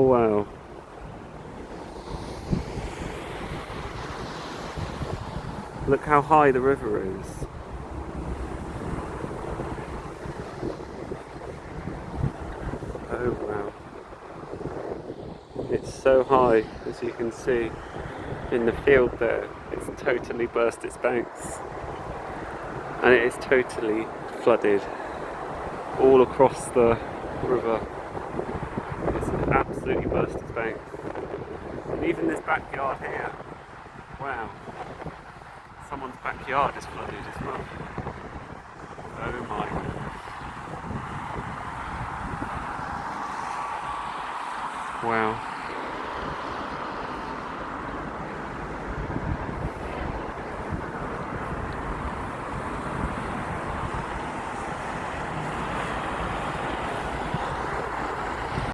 wow. Look how high the river is. Oh wow. It's so high, as you can see in the field there. It's totally burst its banks. And it is totally flooded all across the river. It's absolutely burst its banks. And even this backyard here, wow. Someone's backyard is flooded as well. Oh my goodness. Wow.